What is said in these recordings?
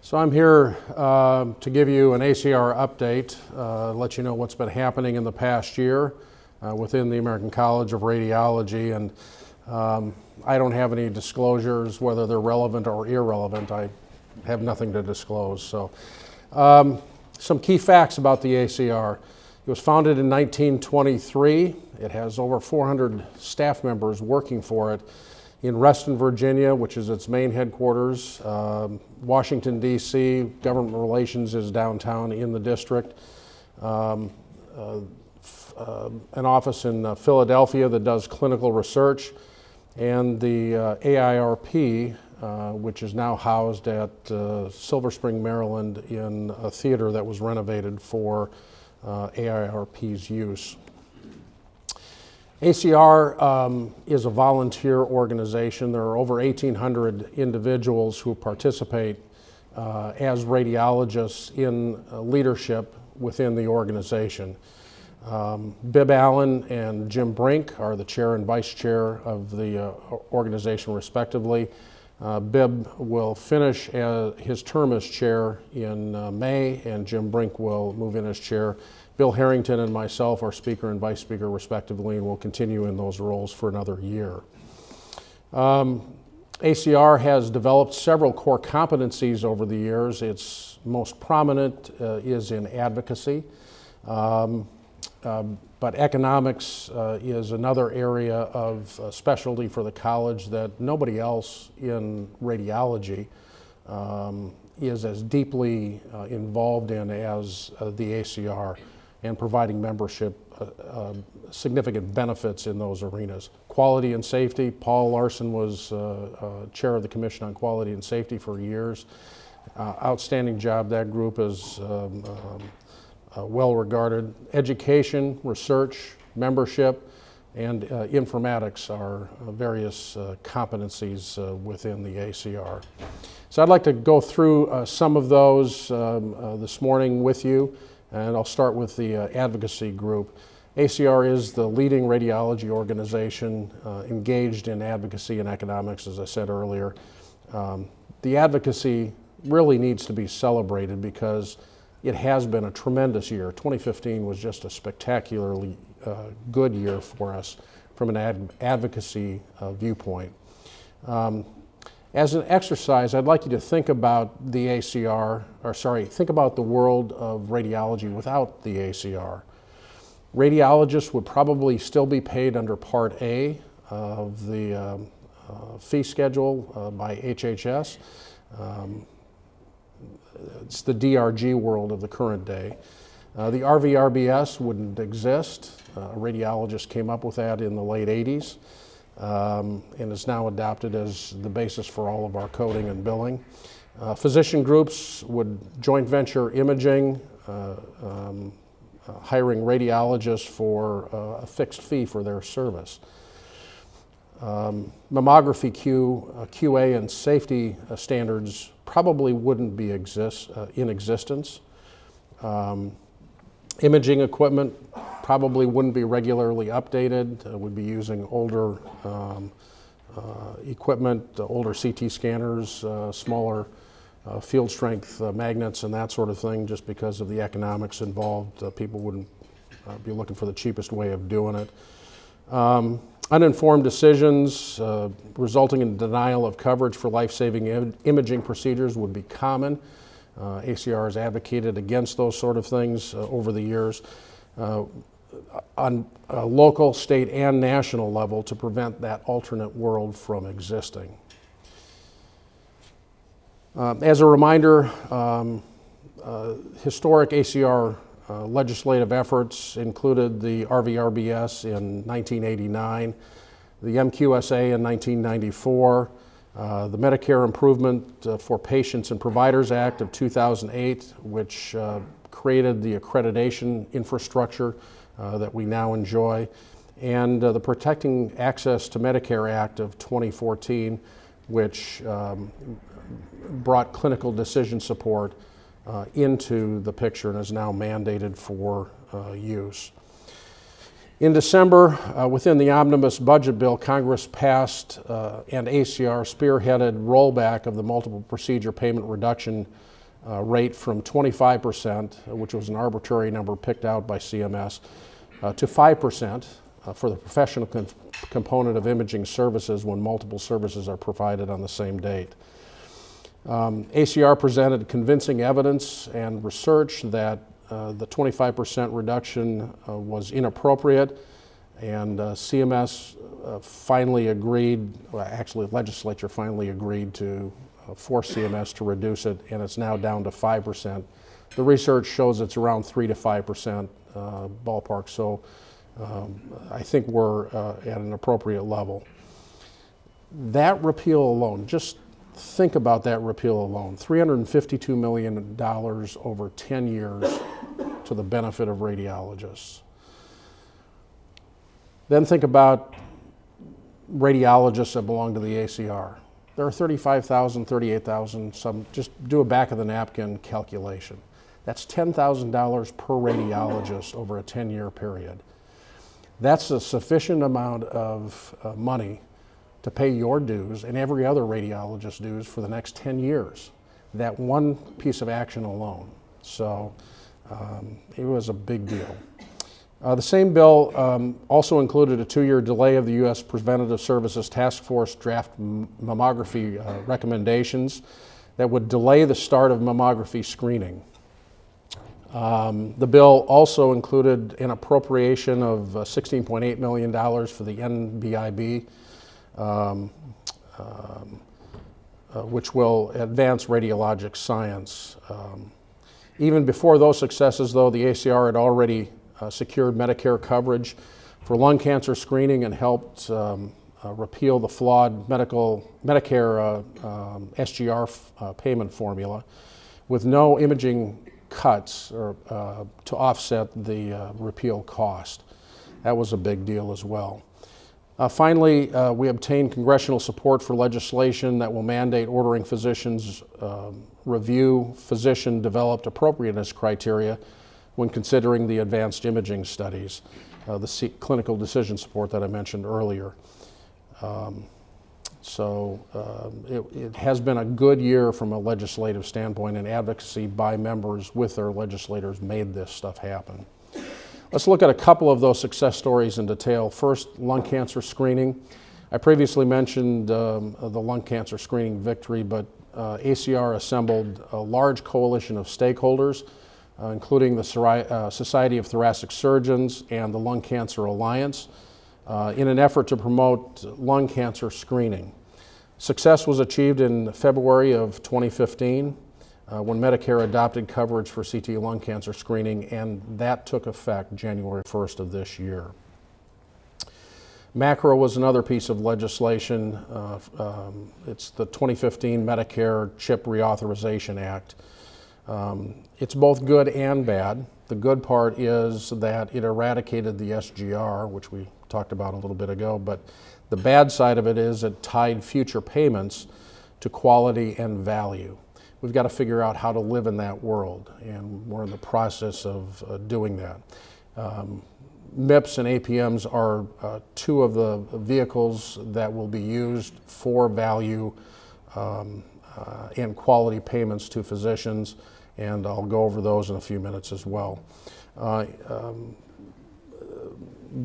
So I'm here to give you an ACR update, let you know what's been happening in the past year within the American College of Radiology, and I don't have any disclosures, whether they're relevant or irrelevant. I have nothing to disclose. So some key facts about the ACR. It was founded in 1923. It has over 400 staff members working for it in Reston, Virginia, which is its main headquarters. Washington, D.C., government relations is downtown in the district. An office in Philadelphia that does clinical research, and the AIRP, which is now housed at Silver Spring, Maryland, in a theater that was renovated for AIRP's use. ACR is a volunteer organization. There are over 1,800 individuals who participate as radiologists in leadership within the organization. Bib Allen and Jim Brink are the chair and vice chair of the organization respectively. Bib will finish his term as chair in May, and Jim Brink will move in as chair. Bill Harrington and myself are speaker and vice speaker respectively, and will continue in those roles for another year. ACR has developed several core competencies over the years. Its most prominent is in advocacy, but economics is another area of specialty for the college that nobody else in radiology is as deeply involved in as the ACR, and providing membership significant benefits in those arenas. Quality and safety, Paul Larson was chair of the Commission on Quality and Safety for years. Outstanding job. That group is well regarded. Education, research, membership, and informatics are various competencies within the ACR. So I'd like to go through some of those this morning with you, and I'll start with the advocacy group. ACR is the leading radiology organization engaged in advocacy and economics, as I said earlier. The advocacy really needs to be celebrated because it has been a tremendous year. 2015 was just a spectacularly good year for us from an advocacy viewpoint. As an exercise, I'd like you to think about the ACR, think about the world of radiology without the ACR. Radiologists would probably still be paid under Part A of the fee schedule by HHS. It's the DRG world of the current day. The RVRBS wouldn't exist. A radiologist came up with that in the late 80s and is now adopted as the basis for all of our coding and billing. Physician groups would joint venture imaging, hiring radiologists for a fixed fee for their service. Mammography QA and safety standards probably wouldn't be in existence. Imaging equipment probably wouldn't be regularly updated. Would be using older equipment, older CT scanners, smaller field strength magnets and that sort of thing, just because of the economics involved. People wouldn't be looking for the cheapest way of doing it. Uninformed decisions resulting in denial of coverage for life-saving imaging procedures would be common. ACR has advocated against those sort of things over the years on a local, state, and national level to prevent that alternate world from existing. As a reminder, historic ACR legislative efforts included the RVRBS in 1989, the MQSA in 1994, the Medicare Improvement for Patients and Providers Act of 2008, which created the accreditation infrastructure that we now enjoy, and the Protecting Access to Medicare Act of 2014, which brought clinical decision support into the picture and is now mandated for use. In December, within the omnibus budget bill, Congress passed and ACR spearheaded rollback of the multiple procedure payment reduction rate from 25%, which was an arbitrary number picked out by CMS, to 5% for the professional component of imaging services when multiple services are provided on the same date. ACR presented convincing evidence and research that the 25% reduction was inappropriate, and CMS finally agreed, well, actually the legislature finally agreed to force CMS to reduce it, and it's now down to 5%. The research shows it's around 3 to 5% ballpark, so I think we're at an appropriate level. That repeal alone, just think about that repeal alone, $352 million over 10 years to the benefit of radiologists. Then think about radiologists that belong to the ACR. There are 35,000, 38,000, some, just do a back of the napkin calculation. That's $10,000 per radiologist over a 10-year period. That's a sufficient amount of money to pay your dues and every other radiologist's dues for the next 10 years. That one piece of action alone. So it was a big deal. The same bill also included a 2-year delay of the U.S. Preventative Services Task Force draft mammography recommendations that would delay the start of mammography screening. The bill also included an appropriation of $16.8 million for the NBIB, which will advance radiologic science. Even before those successes, though, the ACR had already secured Medicare coverage for lung cancer screening and helped repeal the flawed Medicare SGR payment formula with no imaging cuts to offset the repeal cost. That was a big deal as well. Finally, we obtained congressional support for legislation that will mandate ordering physicians review physician-developed appropriateness criteria when considering the advanced imaging studies, the clinical decision support that I mentioned earlier. It has been a good year from a legislative standpoint, and advocacy by members with their legislators made this stuff happen. Let's look at a couple of those success stories in detail. First, lung cancer screening. I previously mentioned the lung cancer screening victory, but ACR assembled a large coalition of stakeholders, including the Society of Thoracic Surgeons and the Lung Cancer Alliance, in an effort to promote lung cancer screening. Success was achieved in February of 2015 when Medicare adopted coverage for CT lung cancer screening, and that took effect January 1st of this year. MACRA was another piece of legislation. It's the 2015 Medicare CHIP Reauthorization Act. It's both good and bad. The good part is that it eradicated the SGR, which we talked about a little bit ago, but the bad side of it is it tied future payments to quality and value. We've got to figure out how to live in that world, and we're in the process of doing that. MIPS and APMs are two of the vehicles that will be used for value and quality payments to physicians, and I'll go over those in a few minutes as well.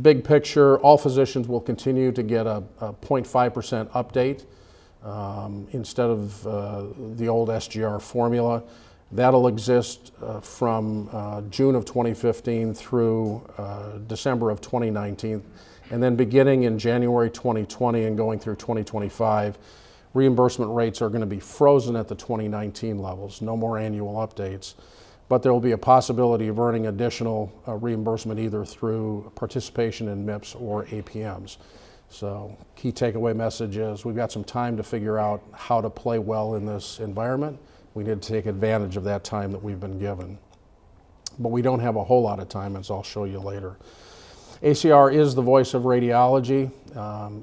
Big picture, all physicians will continue to get a 0.5% update instead of the old SGR formula. That'll exist from June of 2015 through December of 2019. And then beginning in January 2020 and going through 2025, reimbursement rates are going to be frozen at the 2019 levels, no more annual updates. But there will be a possibility of earning additional reimbursement either through participation in MIPS or APMs. So key takeaway message is we've got some time to figure out how to play well in this environment. We need to take advantage of that time that we've been given. But we don't have a whole lot of time, as I'll show you later. ACR is the voice of radiology.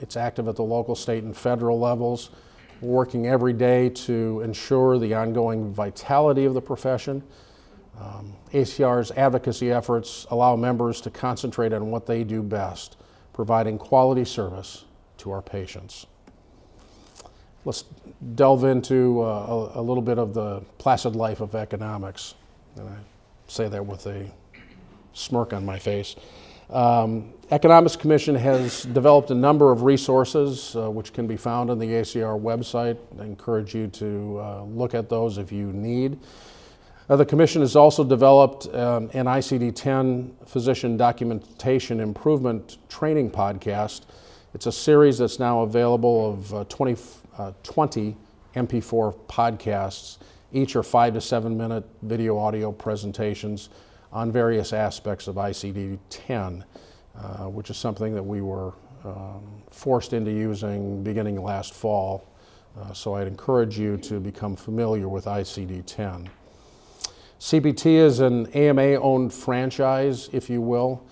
It's active at the local, state, and federal levels. We're working every day to ensure the ongoing vitality of the profession. ACR's advocacy efforts allow members to concentrate on what they do best, providing quality service to our patients. Let's delve into a little bit of the placid life of economics. And I say that with a smirk on my face. Economics Commission has developed a number of resources which can be found on the ACR website. I encourage you to look at those if you need. The Commission has also developed an ICD-10 physician documentation improvement training podcast. It's a series that's now available of 20 MP4 podcasts. Each are 5 to 7 minute video audio presentations on various aspects of ICD-10, which is something that we were forced into using beginning last fall. So I'd encourage you to become familiar with ICD-10. CPT is an AMA-owned franchise, if you will.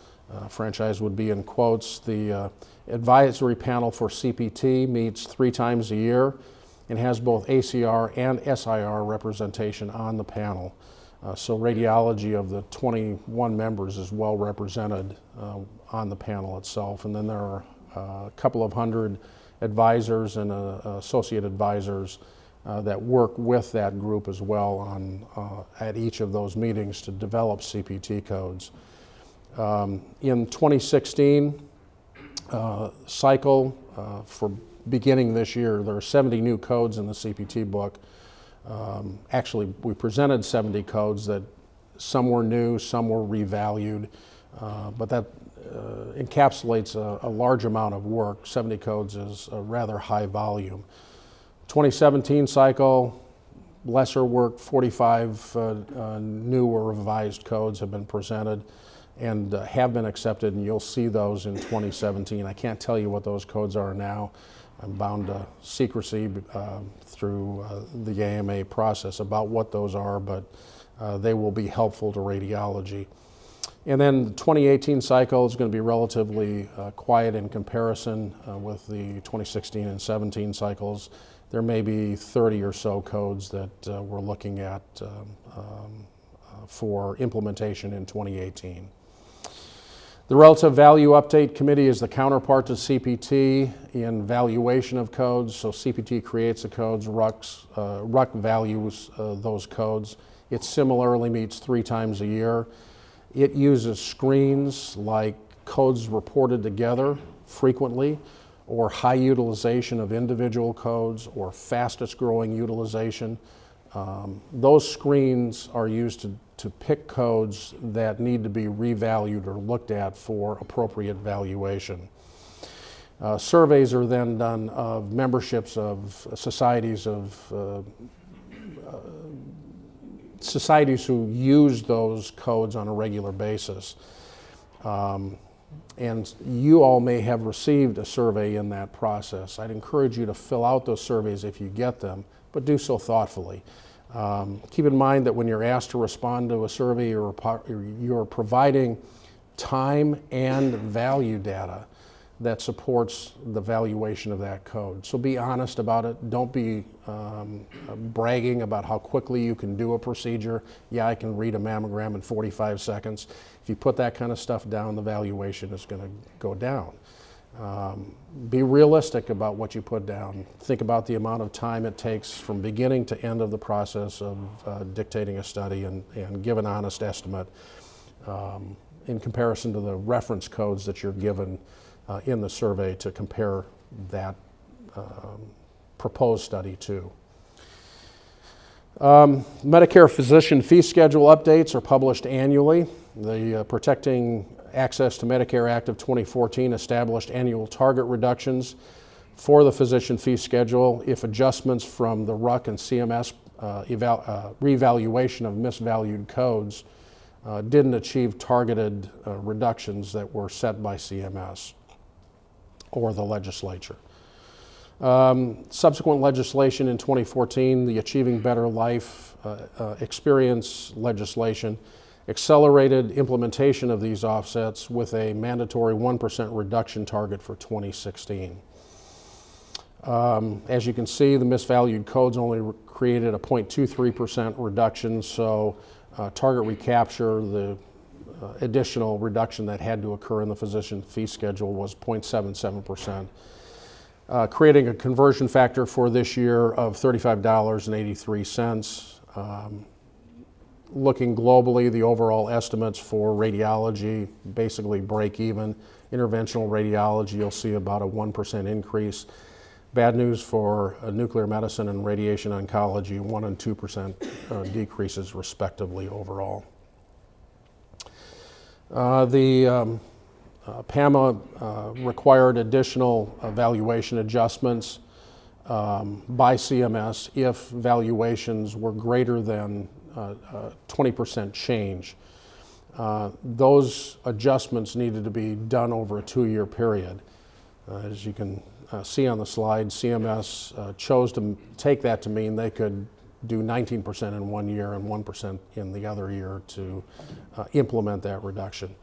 Franchise would be in quotes. The advisory panel for CPT meets 3 times a year and has both ACR and SIR representation on the panel. So radiology of the 21 members is well represented on the panel itself. And then there are a couple of hundred advisors and associate advisors that work with that group as well on, at each of those meetings to develop CPT codes. In 2016 cycle, for beginning this year, there are 70 new codes in the CPT book. Actually, we presented 70 codes that some were new, some were revalued, but that encapsulates a large amount of work. 70 codes is a rather high volume. 2017 cycle, lesser work, 45 new or revised codes have been presented and have been accepted, and you'll see those in 2017. I can't tell you what those codes are now. I'm bound to secrecy through the AMA process about what those are, but they will be helpful to radiology. And then the 2018 cycle is going to be relatively quiet in comparison with the 2016 and 17 cycles. There may be 30 or so codes that we're looking at for implementation in 2018. The Relative Value Update Committee is the counterpart to CPT in valuation of codes. So CPT creates the codes, RUC values those codes. It similarly meets 3 times a year. It uses screens like codes reported together frequently, or high utilization of individual codes, or fastest growing utilization. Those screens are used to pick codes that need to be revalued or looked at for appropriate valuation. Surveys are then done of memberships of societies who use those codes on a regular basis. And you all may have received a survey in that process. I'd encourage you to fill out those surveys if you get them, but do so thoughtfully. Keep in mind that when you're asked to respond to a survey, you're providing time and value data that supports the valuation of that code. So be honest about it. Don't be bragging about how quickly you can do a procedure. Yeah, I can read a mammogram in 45 seconds. If you put that kind of stuff down, the valuation is going to go down. Be realistic about what you put down. Think about the amount of time it takes from beginning to end of the process of dictating a study, and give an honest estimate in comparison to the reference codes that you're given in the survey to compare that proposed study to. Medicare physician fee schedule updates are published annually. The Protecting Access to Medicare Act of 2014 established annual target reductions for the physician fee schedule if adjustments from the RUC and CMS revaluation of misvalued codes didn't achieve targeted reductions that were set by CMS or the legislature. Subsequent legislation in 2014, the Achieving Better Life Experience legislation, accelerated implementation of these offsets with a mandatory 1% reduction target for 2016. As you can see, the misvalued codes only created a 0.23% reduction, so target recapture, the additional reduction that had to occur in the physician fee schedule was 0.77%, creating a conversion factor for this year of $35.83. Looking globally, the overall estimates for radiology basically break even. Interventional radiology, you'll see about a 1% increase. Bad news for nuclear medicine and radiation oncology, 1% and 2% decreases respectively overall. The PAMA required additional valuation adjustments by CMS if valuations were greater than 20% change. Those adjustments needed to be done over a 2-year period. As you can see on the slide, CMS chose to take that to mean they could do 19% in 1 year and 1% in the other year to implement that reduction.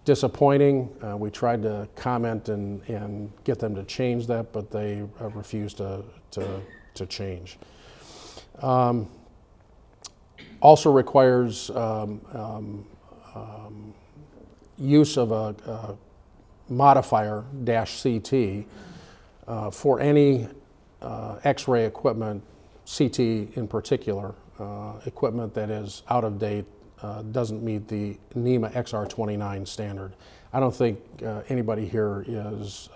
Disappointing. We tried to comment and get them to change that, but they refused to change. Also requires use of a modifier -CT for any X-ray equipment, CT in particular, equipment that is out of date, doesn't meet the NEMA XR29 standard. I don't think anybody here is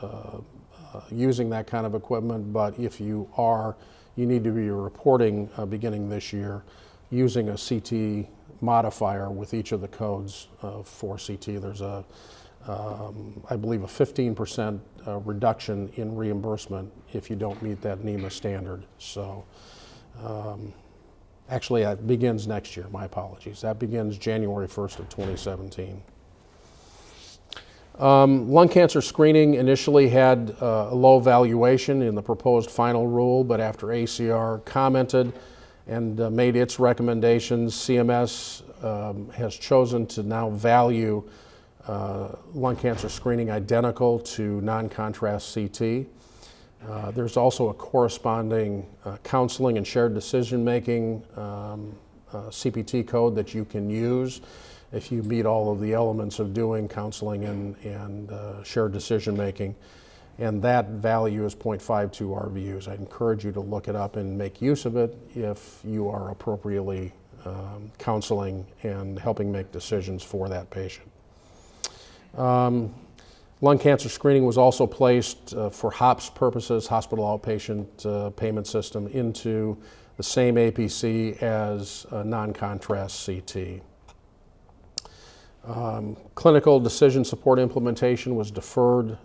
using that kind of equipment, but if you are, you need to be reporting beginning this year using a CT modifier with each of the codes for CT. There's I believe a 15% reduction in reimbursement if you don't meet that NEMA standard. So actually that begins next year, my apologies. That begins January 1st of 2017. Lung cancer screening initially had a low valuation in the proposed final rule, but after ACR commented and made its recommendations, CMS has chosen to now value lung cancer screening identical to non-contrast CT. There's also a corresponding counseling and shared decision-making CPT code that you can use if you meet all of the elements of doing counseling and shared decision-making. And that value is 0.52 RVUs. I'd encourage you to look it up and make use of it if you are appropriately counseling and helping make decisions for that patient. Lung cancer screening was also placed for HOPS purposes, hospital outpatient payment system, into the same APC as non-contrast CT. Clinical decision support implementation was deferred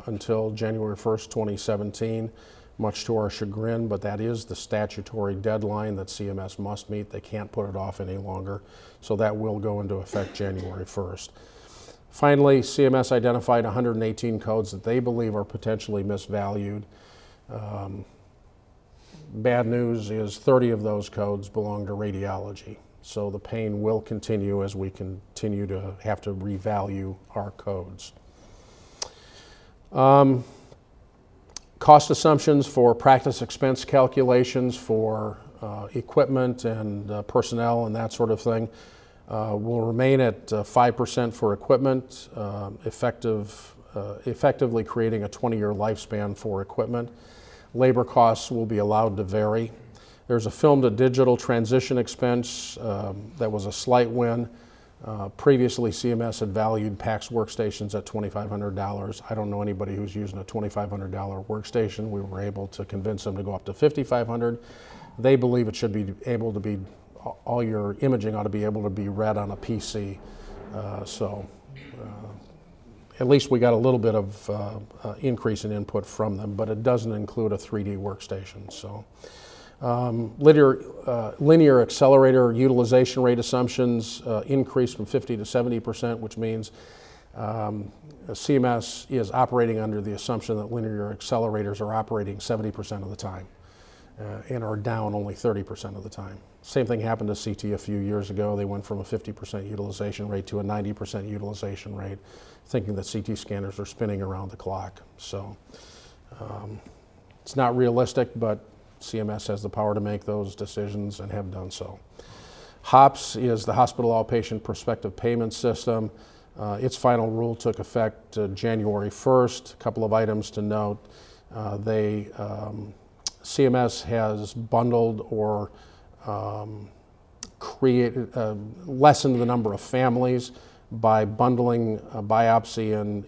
until January 1st, 2017, much to our chagrin, but that is the statutory deadline that CMS must meet. They can't put it off any longer, so that will go into effect January 1st. Finally, CMS identified 118 codes that they believe are potentially misvalued. Bad news is 30 of those codes belong to radiology. So the pain will continue as we continue to have to revalue our codes. Cost assumptions for practice expense calculations for equipment and personnel and that sort of thing will remain at 5% for equipment, effectively creating a 20-year lifespan for equipment. Labor costs will be allowed to vary. There's a film to digital transition expense that was a slight win. Previously, CMS had valued PACS workstations at $2,500. I don't know anybody who's using a $2,500 workstation. We were able to convince them to go up to $5,500. They believe it should be able to be, all your imaging ought to be able to be read on a PC. At least we got a little bit of increase in input from them, but it doesn't include a 3D workstation. So. Linear accelerator utilization rate assumptions increased from 50 to 70%, which means CMS is operating under the assumption that linear accelerators are operating 70% of the time and are down only 30% of the time. Same thing happened to CT a few years ago. They went from a 50% utilization rate to a 90% utilization rate, thinking that CT scanners are spinning around the clock. So it's not realistic, but CMS has the power to make those decisions and have done so. HOPS is the Hospital Outpatient Prospective Payment System. Its final rule took effect January 1st. A couple of items to note. CMS has bundled or lessened the number of families by bundling biopsy and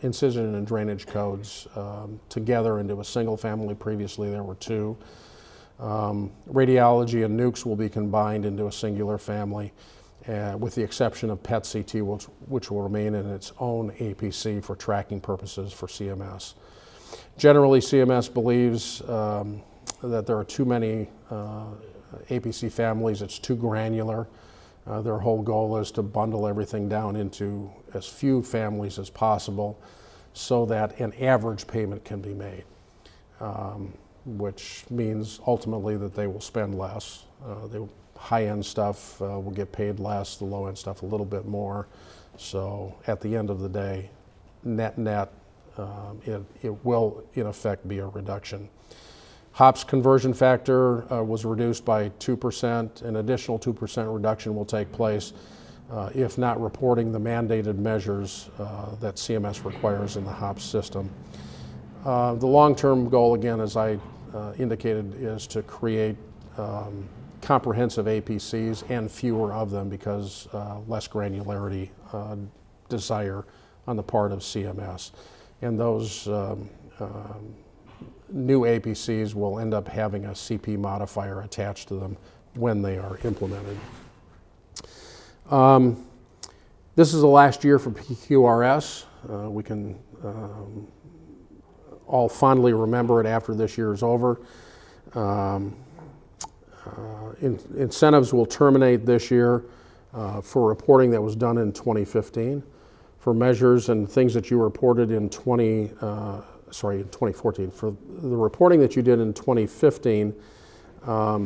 incision and drainage codes together into a single family. Previously there were two. Radiology and nukes will be combined into a singular family, with the exception of PET-CT, which will remain in its own APC for tracking purposes for CMS. Generally, CMS believes that there are too many APC families. It's too granular. Their whole goal is to bundle everything down into as few families as possible so that an average payment can be made, which means ultimately that they will spend less. The high-end stuff will get paid less, the low-end stuff a little bit more. So at the end of the day, net, it will in effect be a reduction. HOPS conversion factor was reduced by 2%. An additional 2% reduction will take place if not reporting the mandated measures that CMS requires in the HOPS system. The long-term goal, again, as I indicated, is to create comprehensive APCs and fewer of them because less granularity desire on the part of CMS. And those new APCs will end up having a CP modifier attached to them when they are implemented. This is the last year for PQRS. We can all fondly remember it after this year is over. Incentives will terminate this year for reporting that was done in 2015. For measures and things that you reported in 2014. For the reporting that you did in 2015,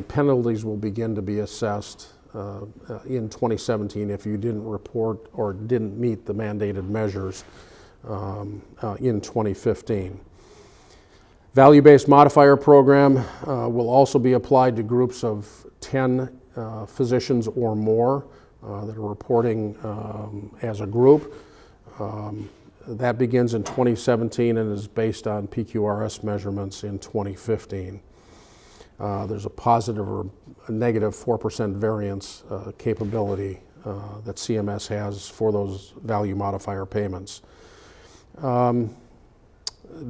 penalties will begin to be assessed in 2017 if you didn't report or didn't meet the mandated measures in 2015. Value-based modifier program will also be applied to groups of 10 physicians or more that are reporting as a group. That begins in 2017 and is based on PQRS measurements in 2015. There's a positive or a negative 4% variance capability that CMS has for those value modifier payments.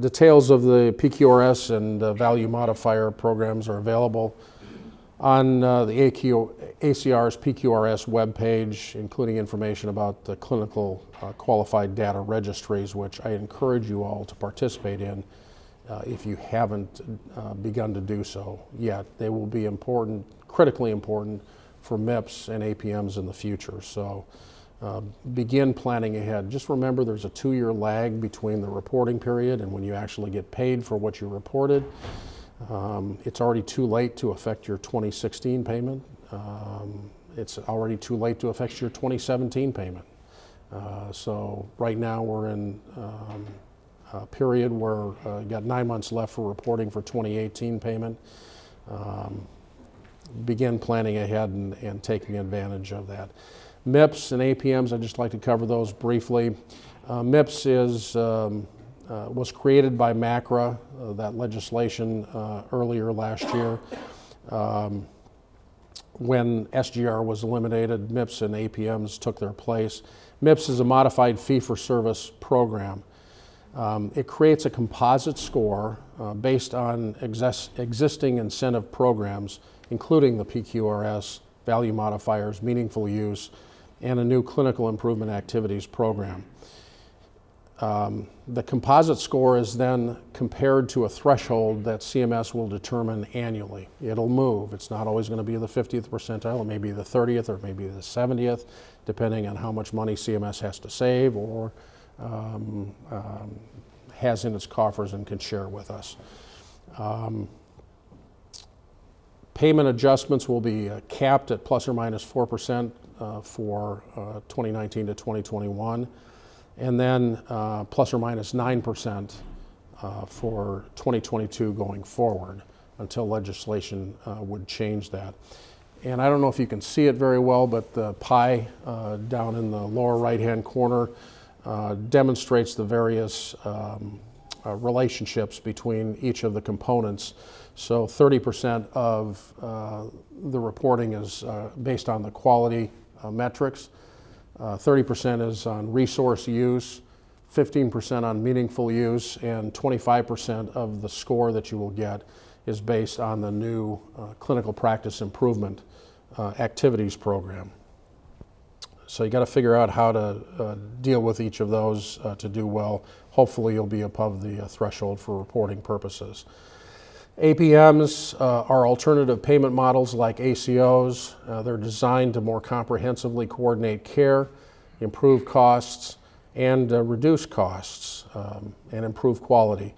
Details of the PQRS and value modifier programs are available on the ACR's PQRS webpage, including information about the clinical qualified data registries, which I encourage you all to participate in if you haven't begun to do so yet. They will be important, critically important for MIPS and APMs in the future. So begin planning ahead. Just remember there's a 2-year lag between the reporting period and when you actually get paid for what you reported. It's already too late to affect your 2016 payment. It's already too late to affect your 2017 payment. So right now we're in a period where you got 9 months left for reporting for 2018 payment. Begin planning ahead and taking advantage of that. MIPS and APMs, I'd just like to cover those briefly. MIPS was created by MACRA, that legislation earlier last year. When SGR was eliminated, MIPS and APMs took their place. MIPS is a modified fee-for-service program. It creates a composite score based on existing incentive programs, including the PQRS, value modifiers, meaningful use, and a new clinical improvement activities program. The composite score is then compared to a threshold that CMS will determine annually. It'll move. It's not always going to be the 50th percentile. It may be the 30th or maybe the 70th, depending on how much money CMS has to save or has in its coffers and can share with us. Payment adjustments will be capped at plus or minus 4% for 2019 to 2021. And then plus or minus 9% for 2022 going forward until legislation would change that. And I don't know if you can see it very well, but the pie down in the lower right-hand corner demonstrates the various relationships between each of the components. So 30% of the reporting is based on the quality metrics, 30% is on resource use, 15% on meaningful use, and 25% of the score that you will get is based on the new clinical practice improvement activities program. So you got to figure out how to deal with each of those to do well. Hopefully you'll be above the threshold for reporting purposes. APMs are alternative payment models like ACOs. They're designed to more comprehensively coordinate care, improve costs, and reduce costs and improve quality.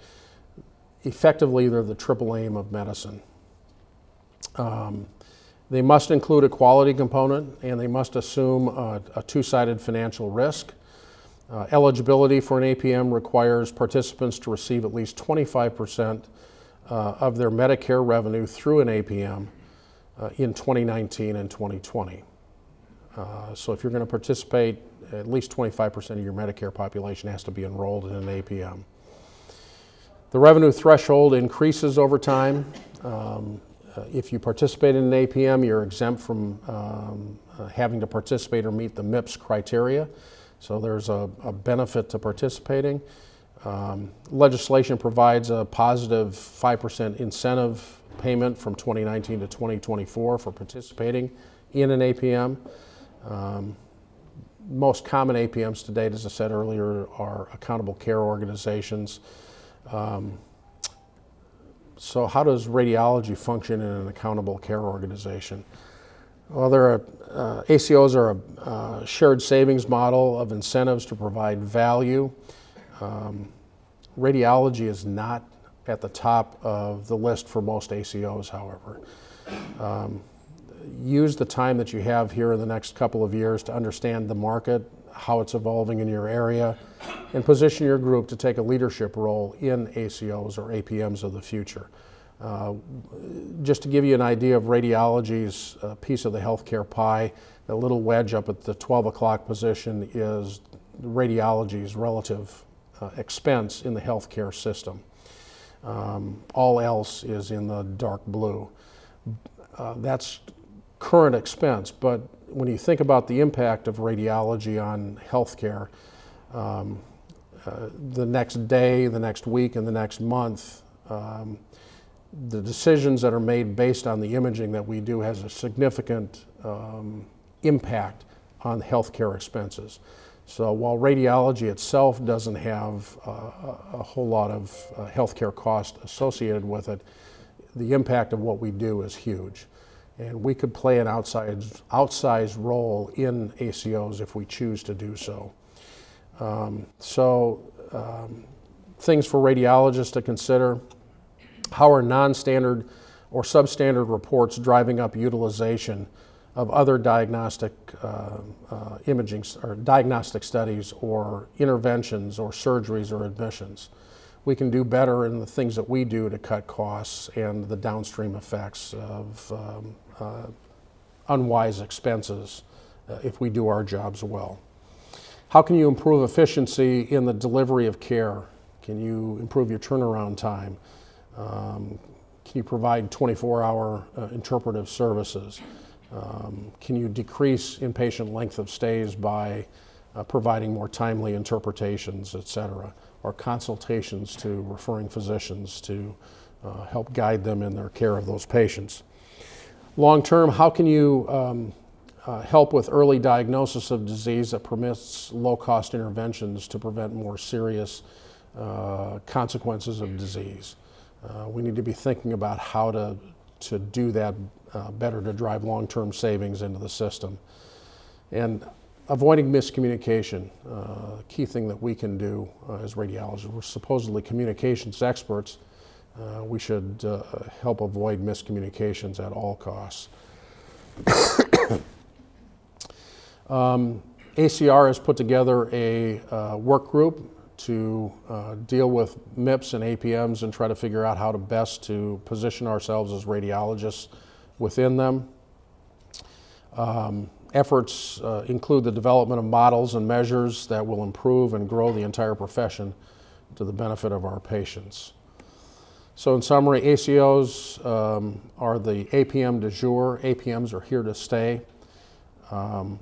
Effectively, they're the triple aim of medicine. They must include a quality component, and they must assume a two-sided financial risk. Eligibility for an APM requires participants to receive at least 25% of their Medicare revenue through an APM in 2019 and 2020. So if you're going to participate, at least 25% of your Medicare population has to be enrolled in an APM. The revenue threshold increases over time. If you participate in an APM, you're exempt from having to participate or meet the MIPS criteria. So there's a benefit to participating. Legislation provides a positive 5% incentive payment from 2019 to 2024 for participating in an APM. Most common APMs to date, as I said earlier, are accountable care organizations. So how does radiology function in an accountable care organization? Well, ACOs are a shared savings model of incentives to provide value. Radiology is not at the top of the list for most ACOs, however. Use the time that you have here in the next couple of years to understand the market, how it's evolving in your area, and position your group to take a leadership role in ACOs or APMs of the future. Just to give you an idea of radiology's piece of the healthcare pie, the little wedge up at the 12 o'clock position is radiology's relative expense in the healthcare system. All else is in the dark blue. That's current expense, but when you think about the impact of radiology on healthcare, the next day, the next week, and the next month, the decisions that are made based on the imaging that we do has a significant impact on healthcare expenses. So while radiology itself doesn't have a whole lot of healthcare cost associated with it, the impact of what we do is huge. And we could play an outsized role in ACOs if we choose to do so. Things for radiologists to consider: how are non-standard or substandard reports driving up utilization of other diagnostic imaging or diagnostic studies or interventions or surgeries or admissions? We can do better in the things that we do to cut costs and the downstream effects of unwise expenses if we do our jobs well. How can you improve efficiency in the delivery of care? Can you improve your turnaround time? Can you provide 24-hour interpretive services? Can you decrease inpatient length of stays by providing more timely interpretations, et cetera, or consultations to referring physicians to help guide them in their care of those patients? Long term, how can you help with early diagnosis of disease that permits low-cost interventions to prevent more serious consequences of disease? We need to be thinking about how to do that better to drive long-term savings into the system. And avoiding miscommunication, a key thing that we can do as radiologists. We're supposedly communications experts. We should help avoid miscommunications at all costs. ACR has put together a work group to deal with MIPS and APMs and try to figure out how to best to position ourselves as radiologists within them. Efforts include the development of models and measures that will improve and grow the entire profession to the benefit of our patients. So in summary, ACOs are the APM du jour. APMs are here to stay. The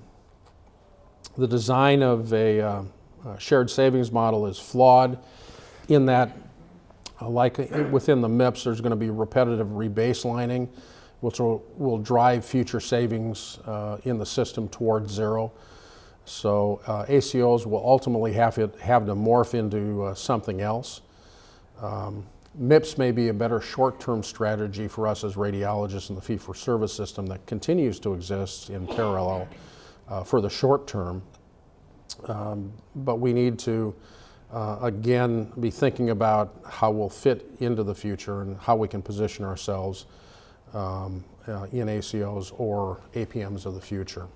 design of a shared savings model is flawed in that, like within the MIPS, there's going to be repetitive rebaselining, which will drive future savings in the system towards zero. So ACOs will ultimately have to morph into something else. MIPS may be a better short-term strategy for us as radiologists in the fee-for-service system that continues to exist in parallel for the short term. But we need to, again, be thinking about how we'll fit into the future and how we can position ourselves in ACOs or APMs of the future.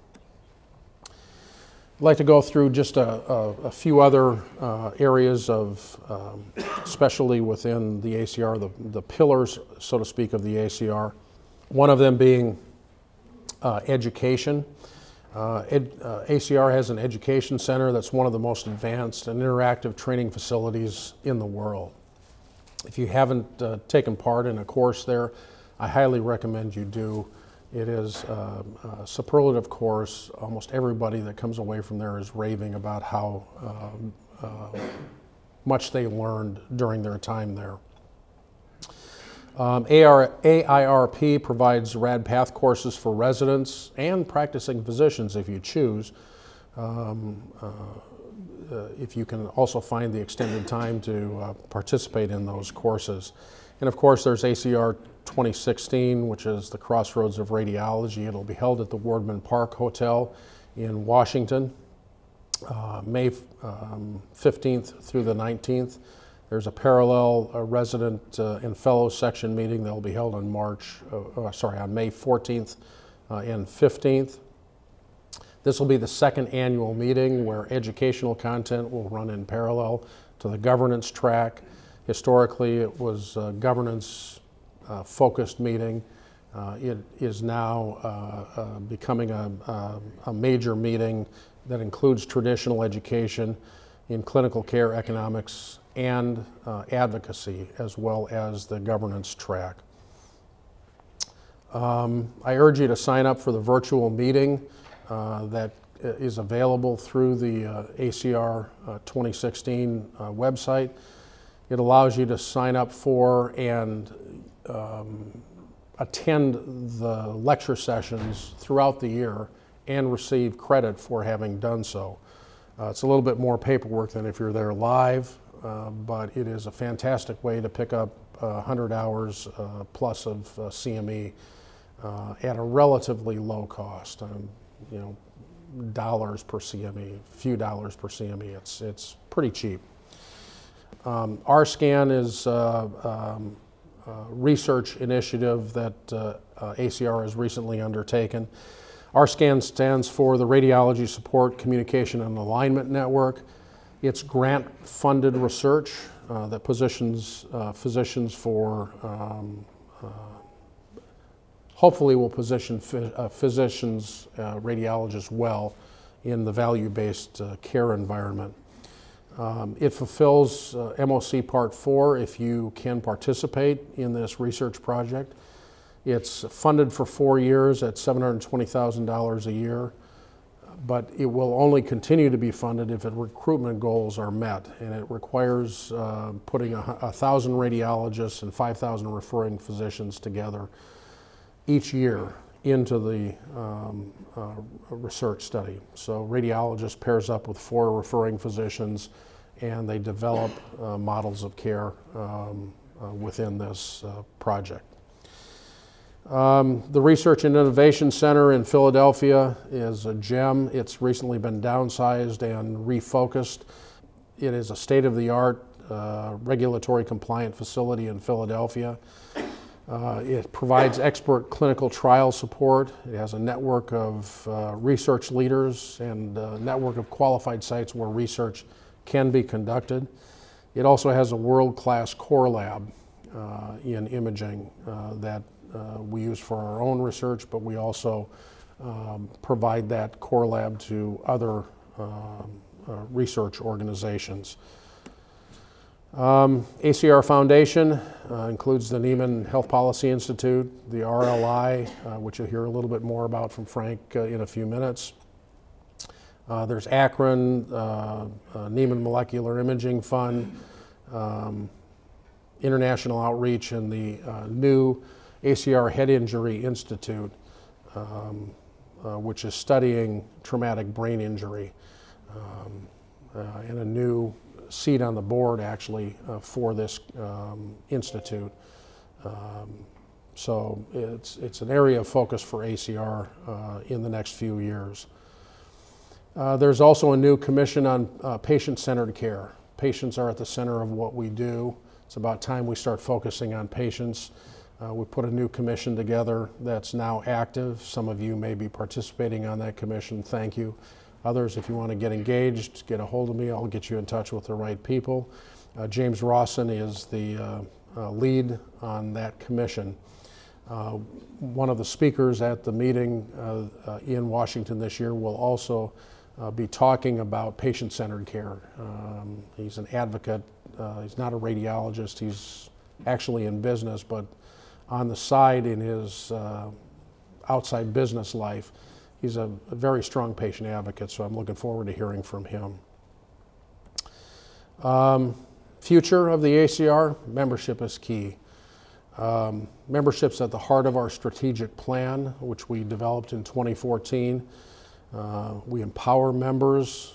I'd like to go through just a few other areas of specialty within the ACR, the pillars, so to speak, of the ACR. One of them being education. ACR has an education center that's one of the most advanced and interactive training facilities in the world. If you haven't taken part in a course there, I highly recommend you do. It is a superlative course. Almost everybody that comes away from there is raving about how much they learned during their time there. AIRP provides rad path courses for residents and practicing physicians if you choose. If you can also find the extended time to participate in those courses. And of course there's ACR 2016, which is the Crossroads of Radiology. It'll be held at the Wardman Park Hotel in Washington, May 15th through the 19th. There's a parallel resident and fellow section meeting that will be held on on May 14th and 15th. This will be the second annual meeting where educational content will run in parallel to the governance track. Historically, it was a governance focused meeting. It is now becoming a major meeting that includes traditional education in clinical care economics and advocacy, as well as the governance track. I urge you to sign up for the virtual meeting that is available through the ACR 2016 website. It allows you to sign up for and attend the lecture sessions throughout the year and receive credit for having done so. It's a little bit more paperwork than if you're there live, but it is a fantastic way to pick up 100 hours plus of CME at a relatively low cost. Dollars per CME, a few dollars per CME. It's pretty cheap. RSCAN is a research initiative that ACR has recently undertaken. RSCAN stands for the Radiology Support, Communication, and Alignment Network. It's grant-funded research that positions physicians for, hopefully will position physicians, radiologists well in the value-based care environment. It fulfills MOC Part 4 if you can participate in this research project. It's funded for 4 years at $720,000 a year, but it will only continue to be funded if its recruitment goals are met, and it requires putting 1,000 radiologists and 5,000 referring physicians together each year into the research study. So radiologist pairs up with 4 referring physicians and they develop models of care within this project. The Research and Innovation Center in Philadelphia is a gem. It's recently been downsized and refocused. It is a state-of-the-art regulatory compliant facility in Philadelphia. It provides expert clinical trial support. It has a network of research leaders and a network of qualified sites where research can be conducted. It also has a world-class core lab in imaging that we use for our own research, but we also provide that core lab to other research organizations. ACR Foundation includes the Neiman Health Policy Institute, the RLI, which you'll hear a little bit more about from Frank in a few minutes. There's Akron, Neiman Molecular Imaging Fund, International Outreach, and the new ACR Head Injury Institute, which is studying traumatic brain injury, and a new seat on the board actually for this institute. So it's an area of focus for ACR in the next few years. There's also a new commission on patient-centered care. Patients are at the center of what we do. It's about time we start focusing on patients. We put a new commission together that's now active. Some of you may be participating on that commission. Thank you. Others, if you want to get engaged, get a hold of me. I'll get you in touch with the right people. James Rawson is the lead on that commission. One of the speakers at the meeting in Washington this year will also be talking about patient-centered care. He's an advocate. He's not a radiologist. He's actually in business, but on the side in his outside business life, he's a very strong patient advocate, so I'm looking forward to hearing from him. Future of the ACR, membership is key. Membership's at the heart of our strategic plan, which we developed in 2014. We empower members,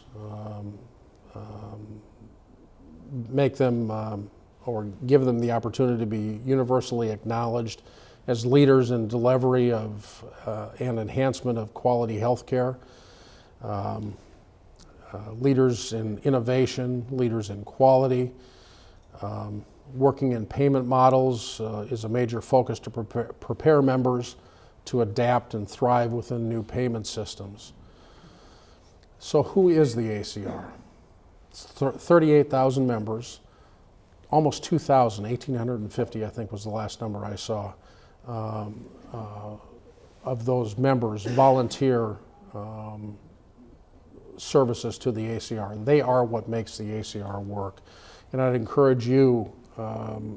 make them or give them the opportunity to be universally acknowledged as leaders in delivery of and enhancement of quality health care, leaders in innovation, leaders in quality. Working in payment models is a major focus to prepare members to adapt and thrive within new payment systems. So who is the ACR? 38,000 members, almost 2,000, 1,850 I think was the last number I saw, of those members volunteer services to the ACR. They are what makes the ACR work. And I'd encourage you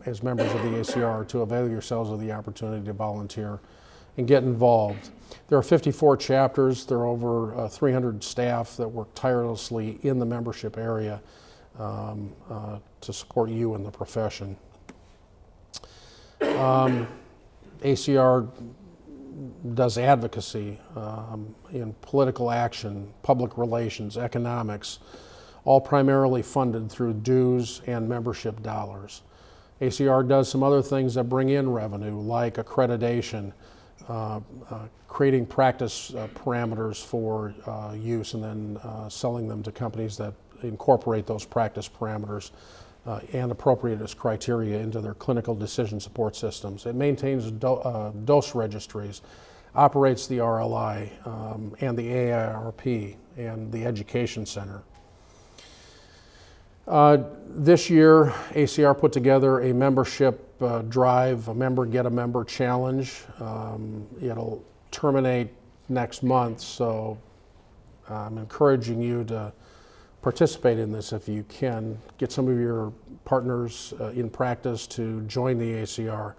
as members of the ACR to avail yourselves of the opportunity to volunteer and get involved. There are 54 chapters. There are over 300 staff that work tirelessly in the membership area to support you in the profession. ACR does advocacy in political action, public relations, economics, all primarily funded through dues and membership dollars. ACR does some other things that bring in revenue, like accreditation, creating practice parameters for use and then selling them to companies that incorporate those practice parameters and appropriateness criteria into their clinical decision support systems. It maintains dose registries, operates the RLI and the AIRP and the Education Center. This year, ACR put together a membership drive, a member get a member challenge. It'll terminate next month, so I'm encouraging you to participate in this if you can. Get some of your partners in practice to join the ACR.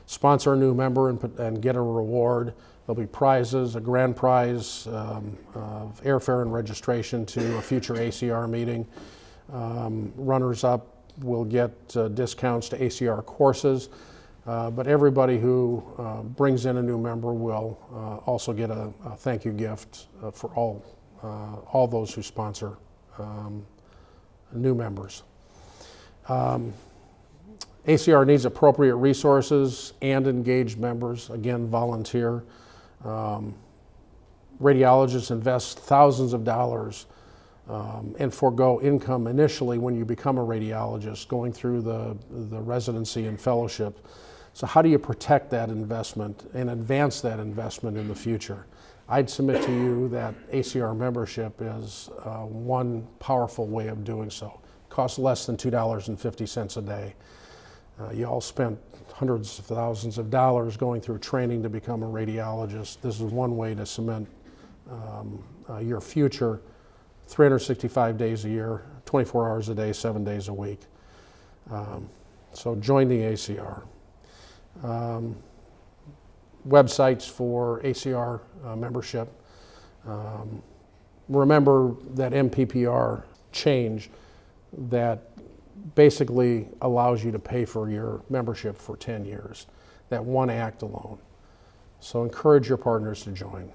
Sponsor a new member and get a reward. There'll be prizes, a grand prize of airfare and registration to a future ACR meeting. Runners-up will get discounts to ACR courses, but everybody who brings in a new member will also get a thank you gift for all those who sponsor new members. ACR needs appropriate resources and engaged members, again, volunteer. Radiologists invest thousands of dollars and forego income initially when you become a radiologist, going through the residency and fellowship. So how do you protect that investment and advance that investment in the future? I'd submit to you that ACR membership is one powerful way of doing so. It costs less than $2.50 a day. You all spent hundreds of thousands of dollars going through training to become a radiologist. This is one way to cement your future 365 days a year, 24 hours a day, 7 days a week. So join the ACR. Websites for ACR membership. Remember that MPPR change that basically allows you to pay for your membership for 10 years, that one act alone. So encourage your partners to join.